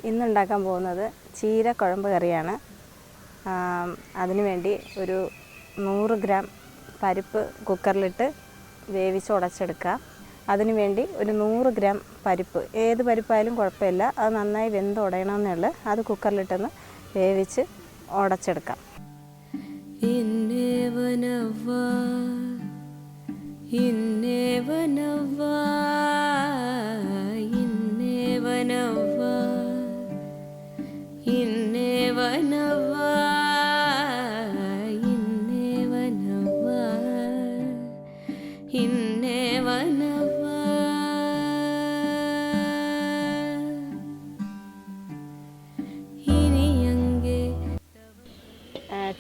ഇന്നുണ്ടാക്കാൻ പോകുന്നത് ചീര കുഴമ്പ് കറിയാണ്. അതിനുവേണ്ടി ഒരു 100 ഗ്രാം പരിപ്പ് കുക്കറിലിട്ട് വേവിച്ച് ഉടച്ചെടുക്കുക. അതിനുവേണ്ടി ഒരു 100 ഗ്രാം പരിപ്പ്, ഏത് പരിപ്പായാലും കുഴപ്പമില്ല, അത് നന്നായി വെന്ത് ഉടയണമെന്നുള്ളൂ. അത് കുക്കറിലിട്ടൊന്ന് വേവിച്ച് ഉടച്ചെടുക്കാം.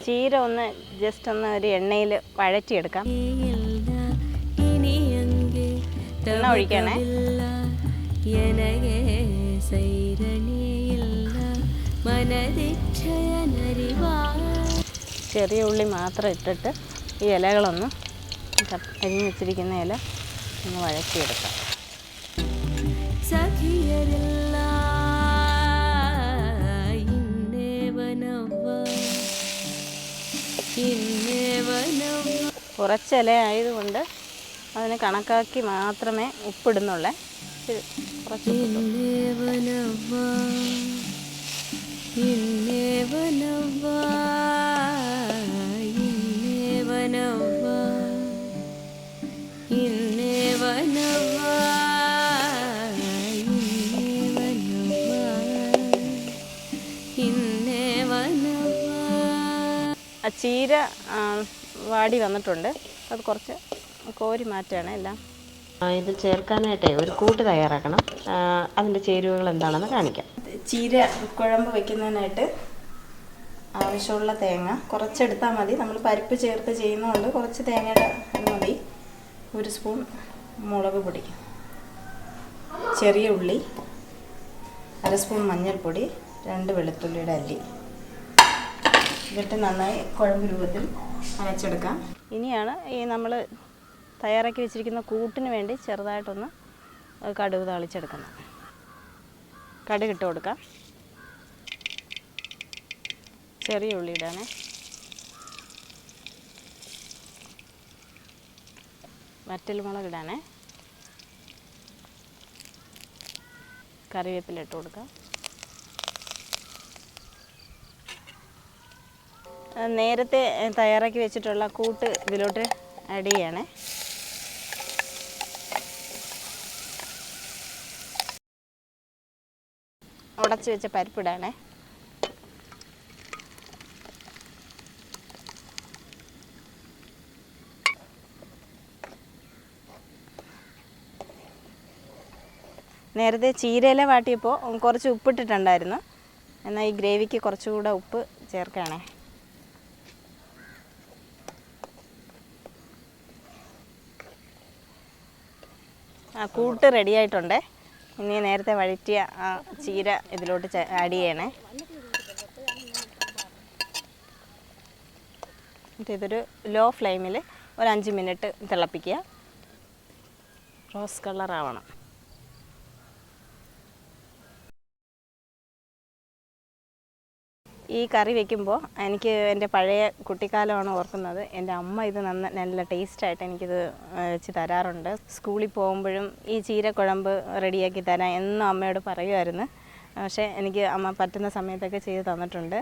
ചീര ഒന്ന് ജസ്റ്റ് ഒന്ന് ഒരു എണ്ണയിൽ വഴറ്റിയെടുക്കാം. എണ്ണ ഒഴിക്കണേ. ചെറിയ ഉള്ളി മാത്രം ഇട്ടിട്ട് ഈ ഇലകളൊന്ന് അരിഞ്ഞു വെച്ചിരിക്കുന്ന ഇല ഒന്ന് വഴറ്റിയെടുക്കാം. കുറച്ച് ഇല ആയതുകൊണ്ട് അതിന് കണക്കാക്കി മാത്രമേ ഉപ്പിടുന്നുള്ളേ. കുറച്ച് ചീര വാടി വന്നിട്ടുണ്ട്. അത് കുറച്ച് കോരി മാറ്റുകയാണ് എല്ലാം. ഇത് ചേർക്കാനായിട്ടേ ഒരു കൂട്ട് തയ്യാറാക്കണം. അതിൻ്റെ ചേരുവകൾ എന്താണെന്ന് കാണിക്കാം. ചീര കുഴമ്പ് വയ്ക്കുന്നതിനായിട്ട് ആവശ്യമുള്ള തേങ്ങ കുറച്ചെടുത്താൽ മതി. നമ്മൾ പരിപ്പ് ചേർത്ത് ചെയ്യുന്നതുകൊണ്ട് കുറച്ച് തേങ്ങയുടെ അത് മതി. 1 സ്പൂൺ മുളക് പൊടി, ചെറിയ ഉള്ളി, 1/2 സ്പൂൺ മഞ്ഞൾപ്പൊടി, 2 വെളുത്തുള്ളിയുടെ അല്ലി. ഇതിട്ട് നന്നായി കുഴമ്പ് രൂപത്തിൽ അരച്ചെടുക്കാം. ഇനിയാണ് ഈ നമ്മൾ തയ്യാറാക്കി വെച്ചിരിക്കുന്ന കൂട്ടിന് വേണ്ടി ചെറുതായിട്ടൊന്ന് കടുക് താളിച്ചെടുക്കണം. കടുക് ഇട്ട് കൊടുക്കാം. ചെറിയ ഉള്ളി ഇടാനേ. വറ്റൽമുളക് ഇടാനേ. കറിവേപ്പില ഇട്ട് കൊടുക്കാം. നേരത്തെ തയ്യാറാക്കി വെച്ചിട്ടുള്ള കൂട്ട് ഇതിലോട്ട് ആഡ് ചെയ്യണേ. ഉടച്ച് വെച്ച പരിപ്പിടാനേ. നേരത്തെ ചീരയില വാട്ടിയപ്പോൾ കുറച്ച് ഉപ്പിട്ടിട്ടുണ്ടായിരുന്നു. എന്നാൽ ഈ ഗ്രേവിക്ക് കുറച്ചുകൂടെ ഉപ്പ് ചേർക്കണേ. കൂട്ട് റെഡി ആയിട്ടുണ്ട്. ഇനി നേരത്തെ വഴറ്റിയ ചീര ഇതിലോട്ട് ആഡ് ചെയ്യണേ. ഇതൊരു ലോ ഫ്ലെയിമിൽ ഒരു 5 മിനിറ്റ് തിളപ്പിക്കുക. റോസ് കളർ ആവണം. ഈ കറി വയ്ക്കുമ്പോൾ എനിക്ക് എൻ്റെ പഴയ കുട്ടിക്കാലമാണ് ഓർക്കുന്നത്. എൻ്റെ അമ്മ ഇത് നല്ല ടേസ്റ്റായിട്ട് എനിക്കിത് വെച്ച് തരാറുണ്ട്. സ്കൂളിൽ പോകുമ്പോഴും ഈ ചീരക്കുഴമ്പ് റെഡിയാക്കി തരാൻ എന്നും അമ്മയോട് പറയുമായിരുന്നു. പക്ഷേ എനിക്ക് അമ്മ പറ്റുന്ന സമയത്തൊക്കെ ചെയ്ത് തന്നിട്ടുണ്ട്.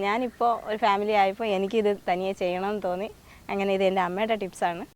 ഞാനിപ്പോൾ ഒരു ഫാമിലി ആയപ്പോൾ എനിക്കിത് തനിയെ ചെയ്യണമെന്ന് തോന്നി. അങ്ങനെ ഇത് എൻ്റെ അമ്മയുടെ ടിപ്സാണ്.